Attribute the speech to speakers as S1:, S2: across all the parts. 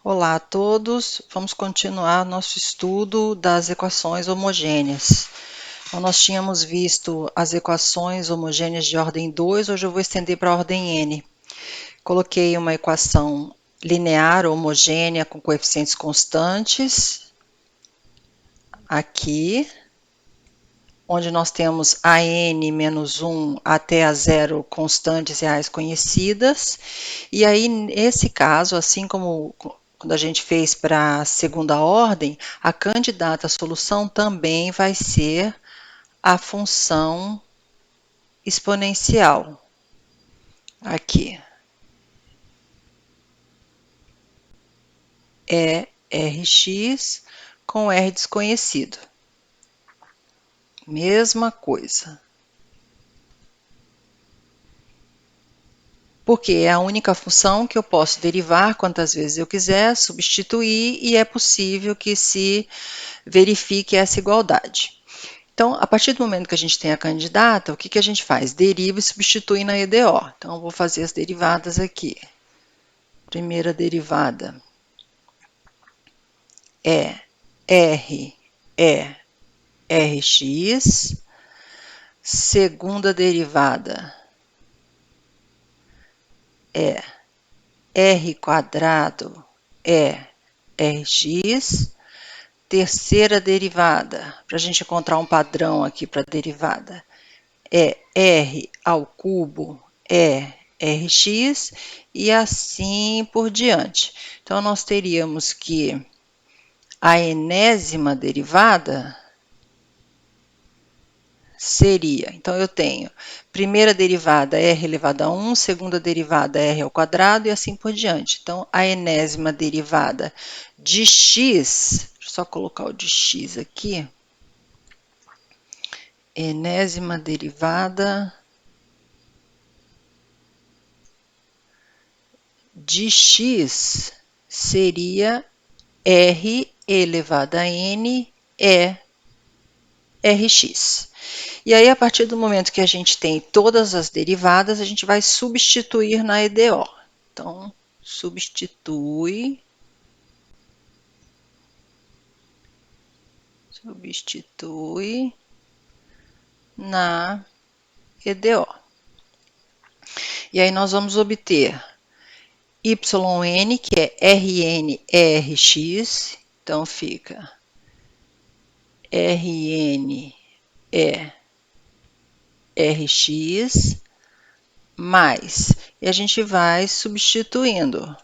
S1: Olá a todos, vamos continuar nosso estudo das equações homogêneas. Então, nós tínhamos visto as equações homogêneas de ordem 2, hoje eu vou estender para a ordem n. Coloquei uma equação linear homogênea com coeficientes constantes, aqui, onde nós temos a n menos 1 até a 0 constantes reais conhecidas. E aí, nesse caso, assim como quando a gente fez para a segunda ordem, a candidata à solução também vai ser a função exponencial. Aqui. É Rx com R desconhecido. Mesma coisa. Porque é a única função que eu posso derivar quantas vezes eu quiser, substituir, e é possível que se verifique essa igualdade. Então, a partir do momento que a gente tem a candidata, o que a gente faz? Deriva e substitui na EDO. Então, eu vou fazer as derivadas aqui. Primeira derivada é Rx. Segunda derivada é R quadrado Rx. Terceira derivada, para a gente encontrar um padrão aqui para a derivada, é R ao cubo Rx e assim por diante. Então, nós teríamos que a enésima derivada seria, então eu tenho primeira derivada r elevado a 1, segunda derivada r ao quadrado e assim por diante. Então, a enésima derivada de x, deixa eu só colocar o de x aqui, enésima derivada de x seria r elevado a n Rx. E aí, a partir do momento que a gente tem todas as derivadas, a gente vai substituir na EDO. Então, substitui na EDO. E aí nós vamos obter yn, que é Rn Rx, então fica Rn Rx mais, e a gente vai substituindo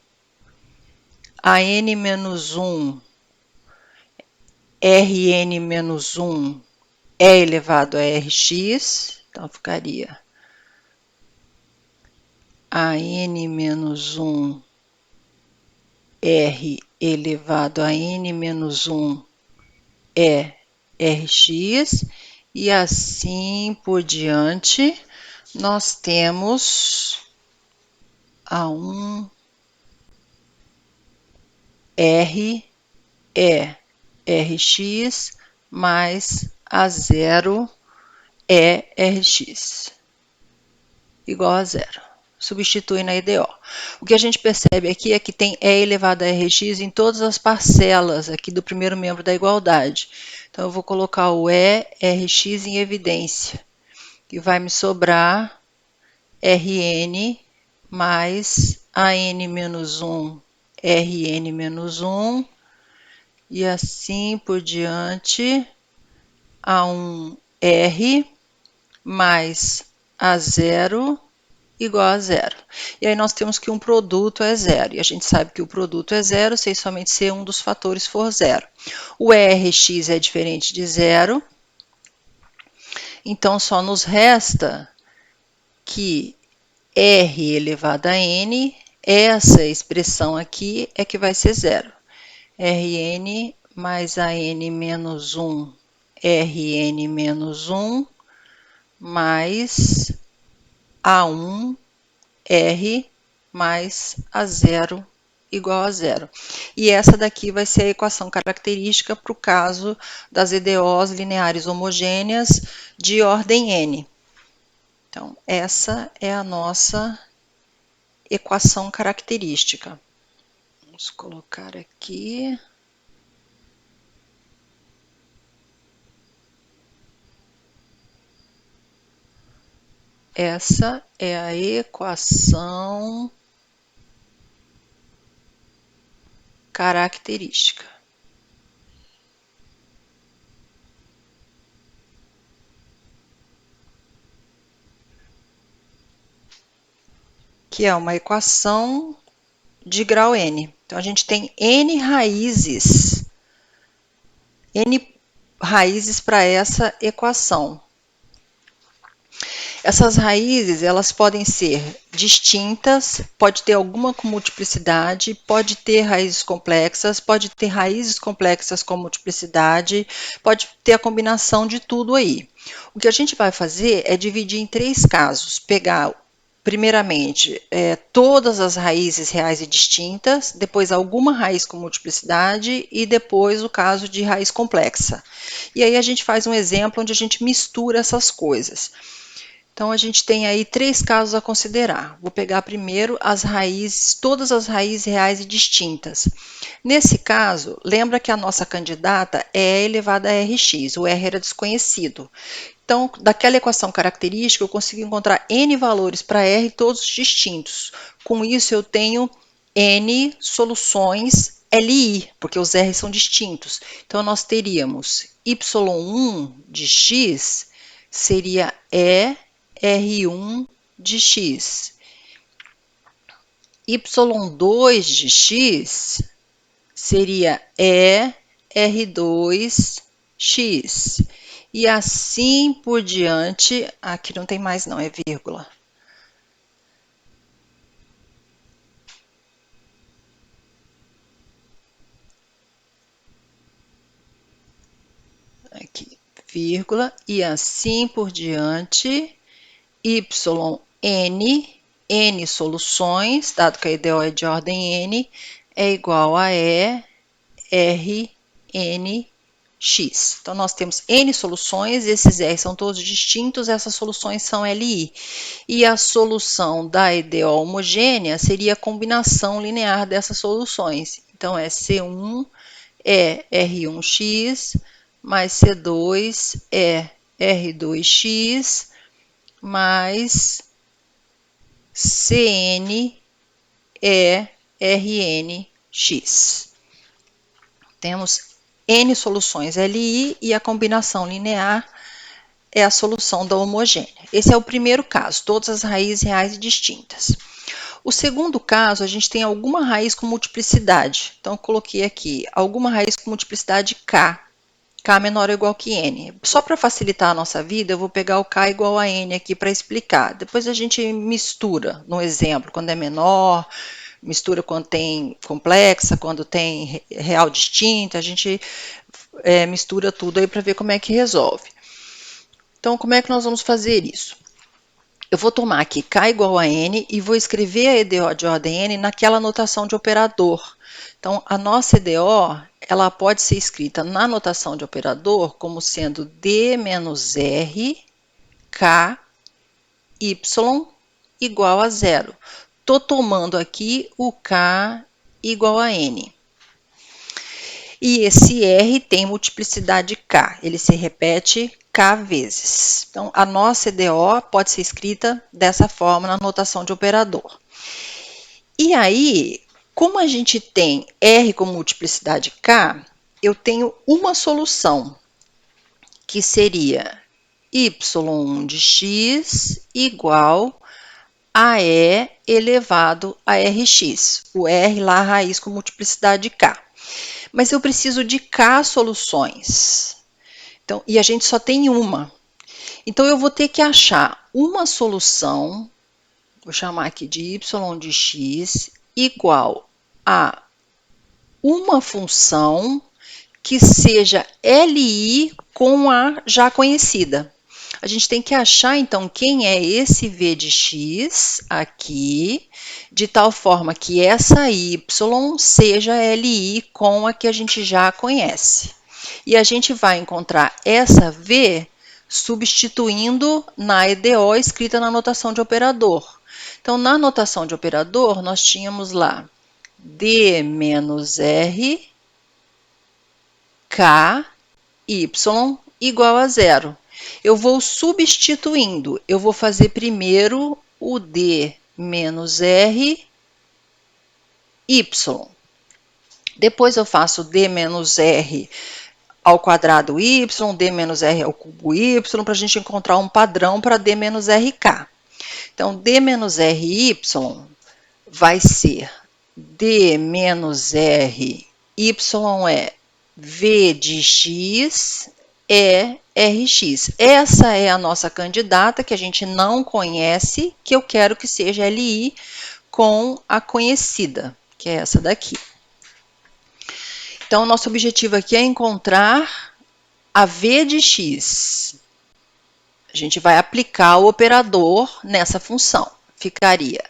S1: a n-1, Rn-1 é elevado a Rx, então ficaria a n-1 R elevado a n-1 é Rx, e assim por diante, nós temos a 1 R Rx mais a 0 Rx, igual a zero. Substitui na EDO. O que a gente percebe aqui é que tem E elevado a Rx em todas as parcelas aqui do primeiro membro da igualdade. Então, eu vou colocar o Rx em evidência, e vai me sobrar Rn mais An-1, Rn-1, e assim por diante, A1R mais A0 igual a zero. E aí nós temos que um produto é zero. E a gente sabe que o produto é zero se somente se um dos fatores for zero. O Rx é diferente de zero. Então, só nos resta que R elevado a n, essa expressão aqui é que vai ser zero. Rn mais An menos 1, Rn menos 1, mais A1 R mais A0 igual a zero. E essa daqui vai ser a equação característica para o caso das EDOs lineares homogêneas de ordem n. Então, essa é a nossa equação característica. Vamos colocar aqui. Essa é a equação característica. Que é uma equação de grau n. Então, a gente tem n raízes para essa equação. Essas raízes, elas podem ser distintas, pode ter alguma com multiplicidade, pode ter raízes complexas, pode ter raízes complexas com multiplicidade, pode ter a combinação de tudo aí. O que a gente vai fazer é dividir em 3 casos, pegar primeiramente, todas as raízes reais e distintas, depois alguma raiz com multiplicidade e depois o caso de raiz complexa. E aí a gente faz um exemplo onde a gente mistura essas coisas. Então, a gente tem aí 3 casos a considerar. Vou pegar primeiro as raízes, todas as raízes reais e distintas. Nesse caso, lembra que a nossa candidata é E elevado a Rx, o R era desconhecido. Então, daquela equação característica, eu consigo encontrar N valores para R, todos distintos. Com isso, eu tenho N soluções LI, porque os R são distintos. Então, nós teríamos Y1 de x seria E R1 de x. Y2 de x seria E R2x. E assim por diante, aqui não tem mais não, é vírgula. Aqui, vírgula, e assim por diante, n soluções, dado que a EDO é de ordem n, é igual a E, R, n, x. Então, nós temos n soluções, esses R são todos distintos, essas soluções são LI. E a solução da EDO homogênea seria a combinação linear dessas soluções. Então, é C1 é R1x mais C2 é R2x mais Cn é Rnx. Temos N soluções LI e a combinação linear é a solução da homogênea. Esse é o primeiro caso, todas as raízes reais e distintas. O segundo caso, a gente tem alguma raiz com multiplicidade. Então, eu coloquei aqui alguma raiz com multiplicidade k. K menor ou igual que n. Só para facilitar a nossa vida, eu vou pegar o k igual a n aqui para explicar. Depois a gente mistura no exemplo, quando é menor, mistura quando tem complexa, quando tem real distinta, a gente mistura tudo aí para ver como é que resolve. Então, como é que nós vamos fazer isso? Eu vou tomar aqui k igual a n e vou escrever a EDO de ordem n naquela notação de operador. Então, a nossa EDO, ela pode ser escrita na notação de operador como sendo D menos R, K, Y igual a zero. Estou tomando aqui o K igual a N. E esse R tem multiplicidade K, ele se repete K vezes. Então, a nossa EDO pode ser escrita dessa forma na notação de operador. E aí, como a gente tem R com multiplicidade K, eu tenho uma solução, que seria Y1 de x igual a E elevado a Rx. O R lá, a raiz com multiplicidade K. Mas eu preciso de K soluções. Então, e a gente só tem uma. Então, eu vou ter que achar uma solução, vou chamar aqui de y de x, igual a uma função que seja LI com a já conhecida. A gente tem que achar, então, quem é esse v de x aqui, de tal forma que essa y seja LI com a que a gente já conhece. E a gente vai encontrar essa v substituindo na EDO escrita na notação de operador. Então, na notação de operador, nós tínhamos lá D menos R, K, Y igual a zero. Eu vou substituindo. Eu vou fazer primeiro o D menos R, Y. Depois eu faço D menos R ao quadrado y, d menos r ao cubo y, para a gente encontrar um padrão para d menos rk. Então, d menos ry vai ser d menos r, y é v de x é rx. Essa é a nossa candidata que a gente não conhece, que eu quero que seja li com a conhecida, que é essa daqui. Então, o nosso objetivo aqui é encontrar a v de x. A gente vai aplicar o operador nessa função. Ficaria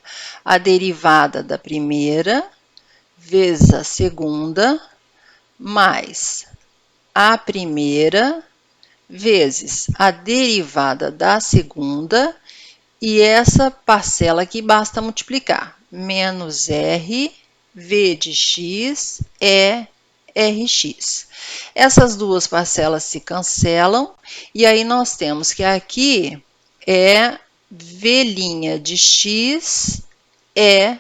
S1: a derivada da primeira vezes a segunda mais a primeira vezes a derivada da segunda, e essa parcela aqui basta multiplicar. Menos r, v de x é Rx. Essas duas parcelas se cancelam, e aí nós temos que aqui é V' de x é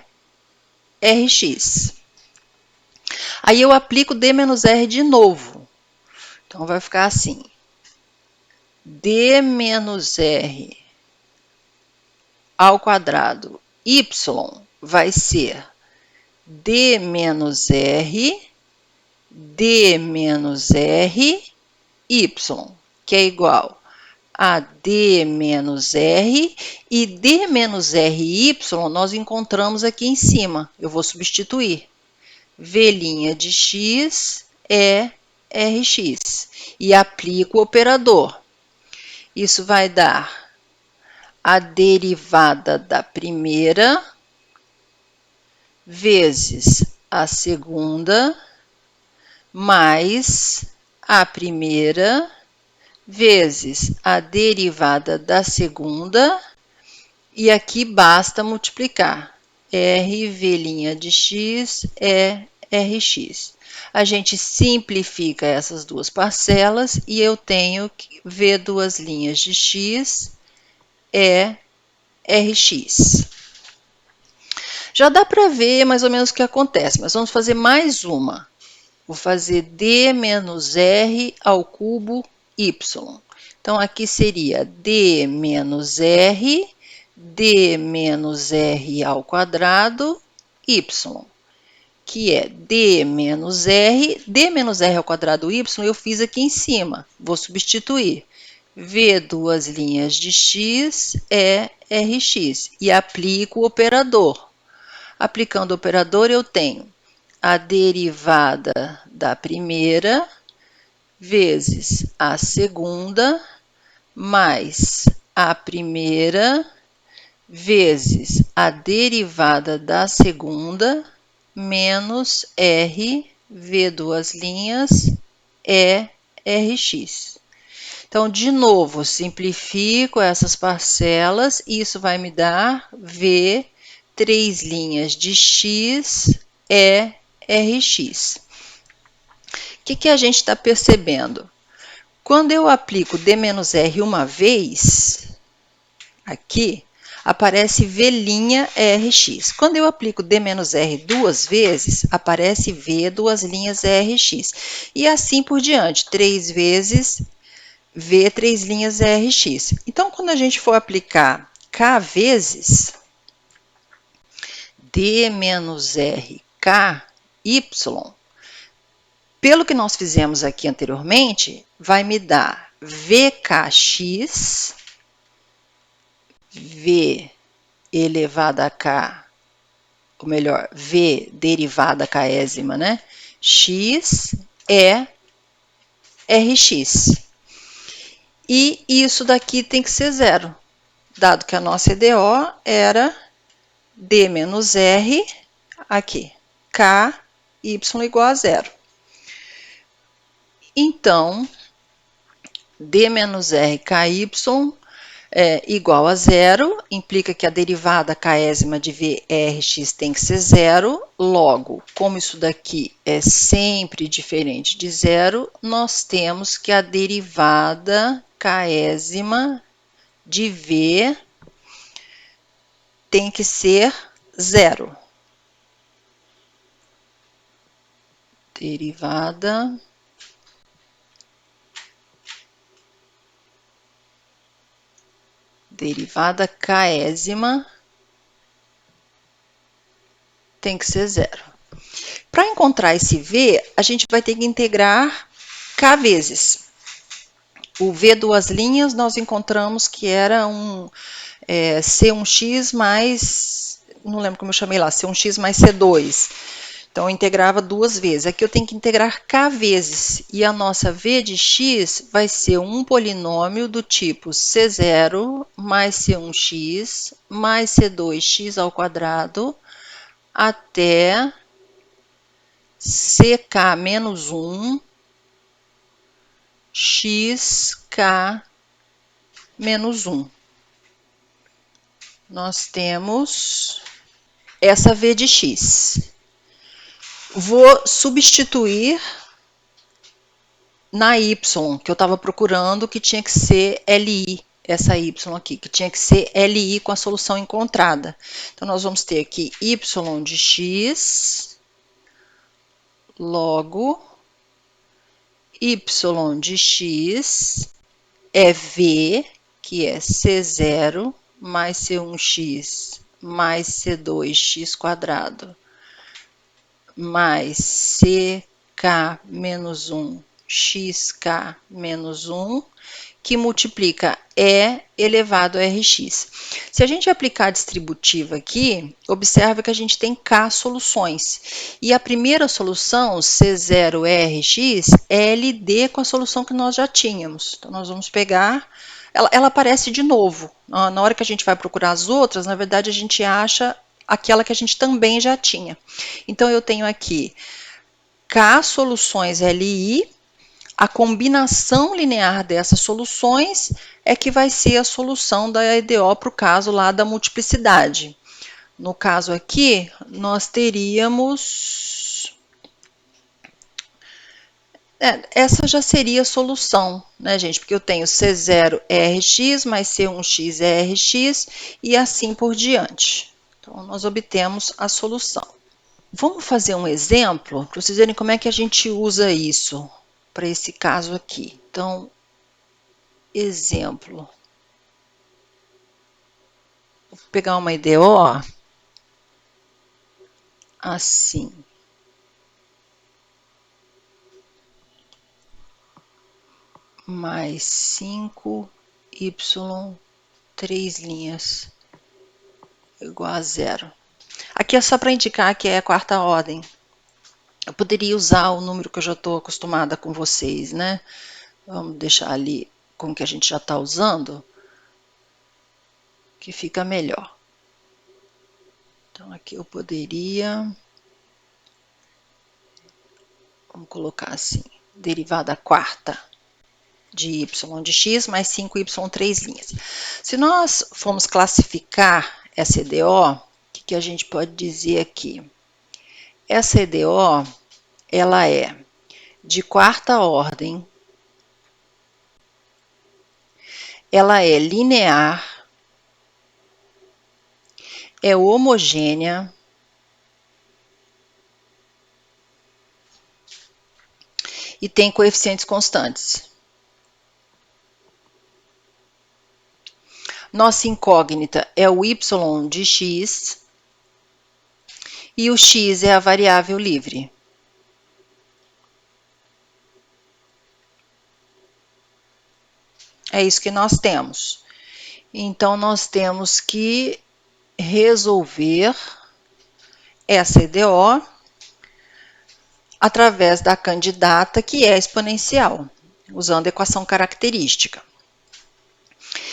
S1: Rx. Aí eu aplico D menos R de novo. Então, vai ficar assim. D menos R ao quadrado y vai ser D menos R, D menos R, y, que é igual a D menos R, e D menos RY nós encontramos aqui em cima. Eu vou substituir. V' de x é Rx. E aplico o operador. Isso vai dar a derivada da primeira vezes a segunda mais a primeira vezes a derivada da segunda, e aqui basta multiplicar. R' de x é Rx. A gente simplifica essas duas parcelas e eu tenho que V duas linhas de x é Rx. Já dá para ver mais ou menos o que acontece, mas vamos fazer mais uma. Vou fazer D menos R ao cubo Y. Então, aqui seria D menos R, D menos R ao quadrado, Y, que é D menos R ao quadrado Y eu fiz aqui em cima. Vou substituir. V duas linhas de x é Rx. E aplico o operador. Aplicando o operador, eu tenho a derivada da primeira vezes a segunda mais a primeira vezes a derivada da segunda menos r, v duas linhas, é Rx. Então, de novo, simplifico essas parcelas e isso vai me dar v, 3 linhas de x é Rx. O que a gente está percebendo? Quando eu aplico D menos R uma vez, aqui, aparece V' Rx. Quando eu aplico D menos R duas vezes, aparece V duas linhas Rx. E assim por diante, 3 vezes V 3 linhas Rx. Então, quando a gente for aplicar K vezes D menos R K, Y, pelo que nós fizemos aqui anteriormente, vai me dar Vkx, V elevado a K, ou melhor, V derivada késima, né? X é Rx. E isso daqui tem que ser zero, dado que a nossa EDO era D menos R, aqui, K, Y igual a zero. Então, D menos R, KY igual a zero, implica que a derivada késima de VRx tem que ser zero, logo, como isso daqui é sempre diferente de zero, nós temos que a derivada késima de V tem que ser zero. Derivada késima tem que ser zero. Para encontrar esse V, a gente vai ter que integrar K vezes. O V duas linhas, nós encontramos que era C1x mais, não lembro como eu chamei lá, C1x mais C2. Então, eu integrava duas vezes. Aqui eu tenho que integrar K vezes. E a nossa V de x vai ser um polinômio do tipo C0 mais C1x mais C2x ao quadrado até CK menos 1 xk menos 1. Nós temos essa V de x. Vou substituir na y, que eu estava procurando, que tinha que ser Li, essa y aqui, que tinha que ser Li com a solução encontrada. Então, nós vamos ter aqui y de x logo y de x é V, que é C0 mais C1x mais C2x quadrado mais CK menos 1 xk menos 1, que multiplica E elevado a Rx. Se a gente aplicar a distributiva aqui, observa que a gente tem K soluções. E a primeira solução, C0Rx, é LD com a solução que nós já tínhamos. Então, nós vamos pegar, ela aparece de novo. Na hora que a gente vai procurar as outras, na verdade, a gente acha aquela que a gente também já tinha. Então, eu tenho aqui K soluções Li, a combinação linear dessas soluções é que vai ser a solução da EDO para o caso lá da multiplicidade. No caso aqui, nós teríamos... essa já seria a solução, né, gente? Porque eu tenho C0Rx mais C1x e assim por diante. Então, nós obtemos a solução. Vamos fazer um exemplo para vocês verem como é que a gente usa isso para esse caso aqui. Então, exemplo. Vou pegar uma EDO assim. Mais 5y, 3 linhas, igual a zero. Aqui é só para indicar que é a quarta ordem. Eu poderia usar o número que eu já estou acostumada com vocês, né? Vamos deixar ali com o que a gente já está usando, que fica melhor. Então, aqui eu poderia... Vamos colocar assim, derivada quarta de y de x mais 5y 3 linhas. Se nós formos classificar essa EDO, o que a gente pode dizer aqui? Essa EDO, ela é de quarta ordem, ela é linear, é homogênea, e tem coeficientes constantes. Nossa incógnita é o y de x e o x é a variável livre. É isso que nós temos. Então, nós temos que resolver essa EDO através da candidata que é exponencial, usando a equação característica.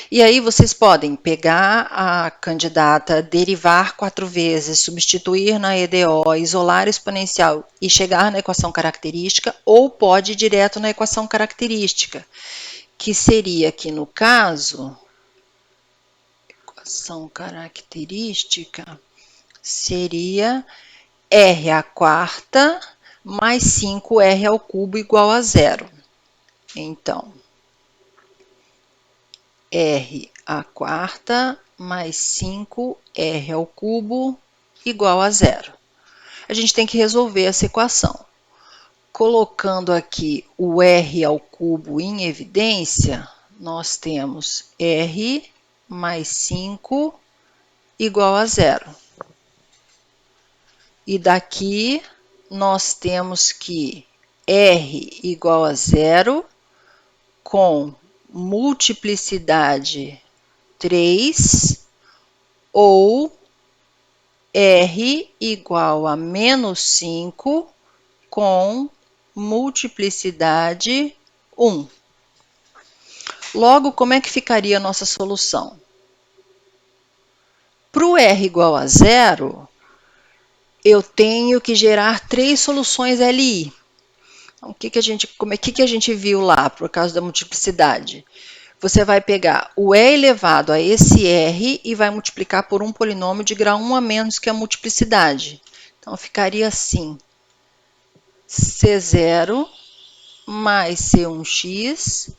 S1: E aí vocês podem pegar a candidata, derivar 4 vezes, substituir na EDO, isolar a exponencial e chegar na equação característica, ou pode ir direto na equação característica, que seria aqui no caso equação característica seria r à quarta mais 5r ao cubo igual a zero. Então, r à quarta mais 5r ao cubo igual a zero. A gente tem que resolver essa equação. Colocando aqui o r ao cubo em evidência, nós temos r mais 5 igual a zero. E daqui nós temos que r igual a zero com multiplicidade 3 ou r igual a menos 5 com multiplicidade 1. Logo, como é que ficaria a nossa solução? Para o r igual a zero, eu tenho que gerar 3 soluções LI. Então, o que a gente viu lá por causa da multiplicidade? Você vai pegar o e elevado a esse r e vai multiplicar por um polinômio de grau 1 a menos que a multiplicidade. Então, ficaria assim, C0 mais C1x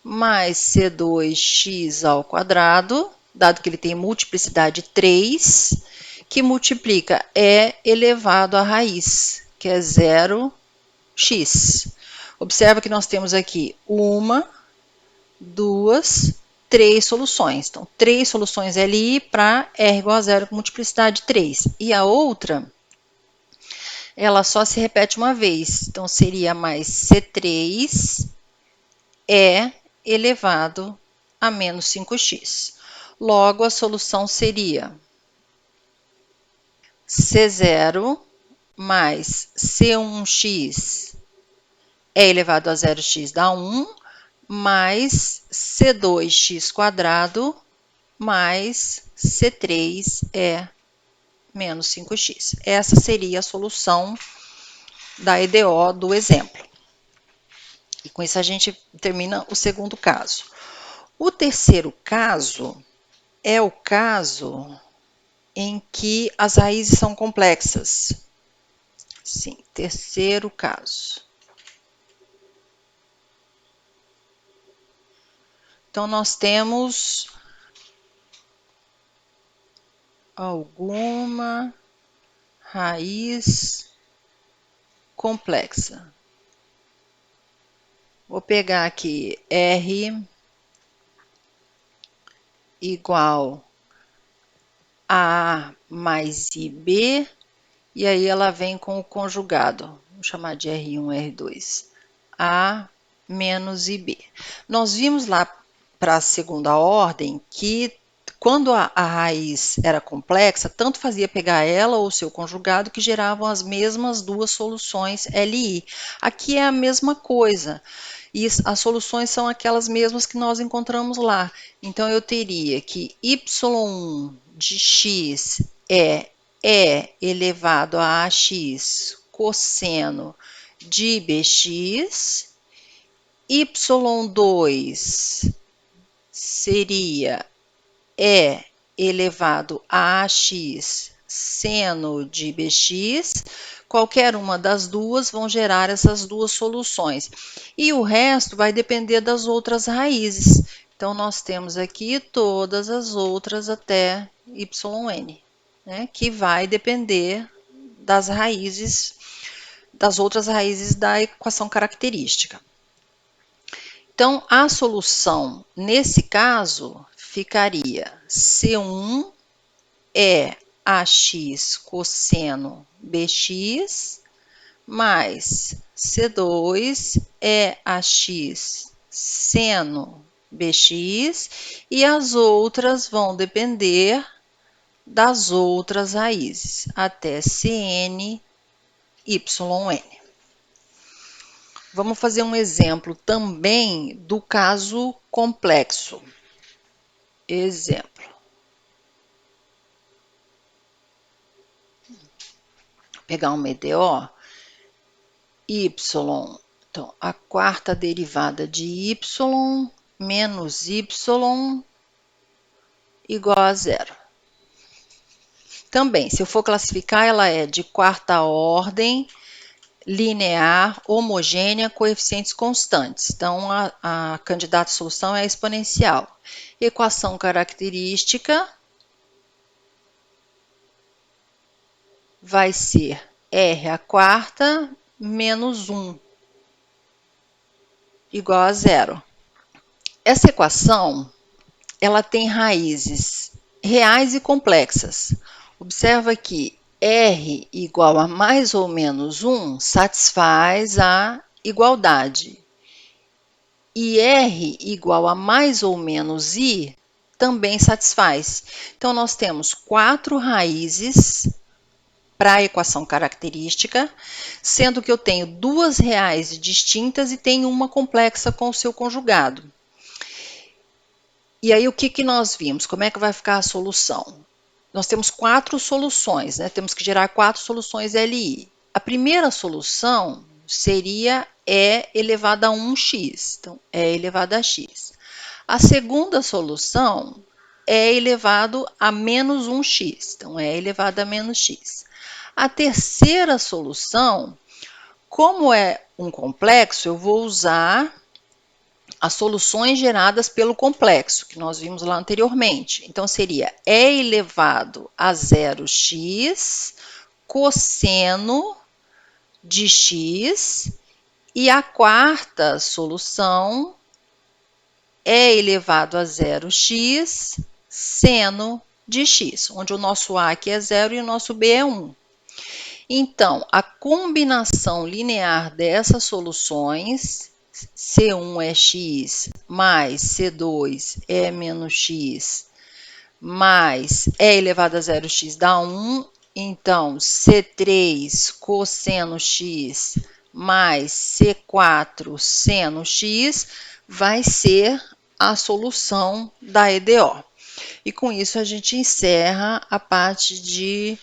S1: mais C2x ao quadrado, dado que ele tem multiplicidade 3, que multiplica e elevado à raiz, que é 0x. Observa que nós temos aqui uma, duas, três soluções. Então, 3 soluções LI para R igual a zero com multiplicidade 3. E a outra, ela só se repete uma vez. Então, seria mais C3 E elevado a menos 5x. Logo, a solução seria C0 mais C1x E elevado a 0x dá 1, mais C2x quadrado mais C3 menos 5x. Essa seria a solução da EDO do exemplo. E com isso a gente termina o segundo caso. O terceiro caso é o caso em que as raízes são complexas. Sim, terceiro caso. Então, nós temos alguma raiz complexa. Vou pegar aqui R igual a mais IB, e aí ela vem com o conjugado. Vamos chamar de R1, R2. A menos IB. Nós vimos lá para a segunda ordem que quando a raiz era complexa, tanto fazia pegar ela ou seu conjugado que geravam as mesmas duas soluções LI. Aqui é a mesma coisa. E as soluções são aquelas mesmas que nós encontramos lá. Então, eu teria que y1 de x é E elevado a ax cosseno de bx, y2 seria E elevado a ax seno de bx, qualquer uma das duas vão gerar essas duas soluções. E o resto vai depender das outras raízes. Então, nós temos aqui todas as outras até yn, né, que vai depender das raízes, das outras raízes da equação característica. Então, a solução, nesse caso, ficaria C1 é ax cosseno bx mais C2 é ax seno bx, e as outras vão depender das outras raízes, até Cn, yn. Vamos fazer um exemplo também do caso complexo. Exemplo. Vou pegar uma EDO, y, então, a quarta derivada de y menos y igual a zero. Também, se eu for classificar, ela é de quarta ordem, linear, homogênea, coeficientes constantes. Então, a candidata à solução é a exponencial. Equação característica vai ser r à quarta menos 1 igual a zero. Essa equação, ela tem raízes reais e complexas. Observa que r igual a mais ou menos 1 satisfaz a igualdade. E r igual a mais ou menos i também satisfaz. Então, nós temos 4 raízes para a equação característica, sendo que eu tenho 2 reais distintas e tenho uma complexa com o seu conjugado. E aí, o que nós vimos? Como é que vai ficar a solução? Nós temos 4 soluções, né? Temos que gerar 4 soluções LI. A primeira solução seria E elevado a 1x, então E elevado a x. A segunda solução é elevado a menos 1x, então é elevado a menos x. A terceira solução, como é um complexo, eu vou usar as soluções geradas pelo complexo, que nós vimos lá anteriormente. Então, seria E elevado a 0x cosseno de x, e a quarta solução é elevado a 0x seno de x, onde o nosso a aqui é 0 e o nosso b é 1. Então, a combinação linear dessas soluções, C1 é x, mais C2 é menos x, mais E elevado a 0x dá 1, então C3 cosseno x mais C4 seno x vai ser a solução da EDO. E com isso a gente encerra a parte de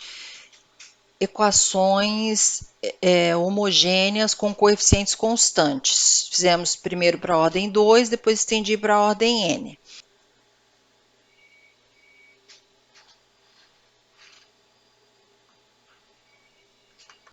S1: equações homogêneas com coeficientes constantes. Fizemos primeiro para a ordem 2, depois estendi para a ordem n.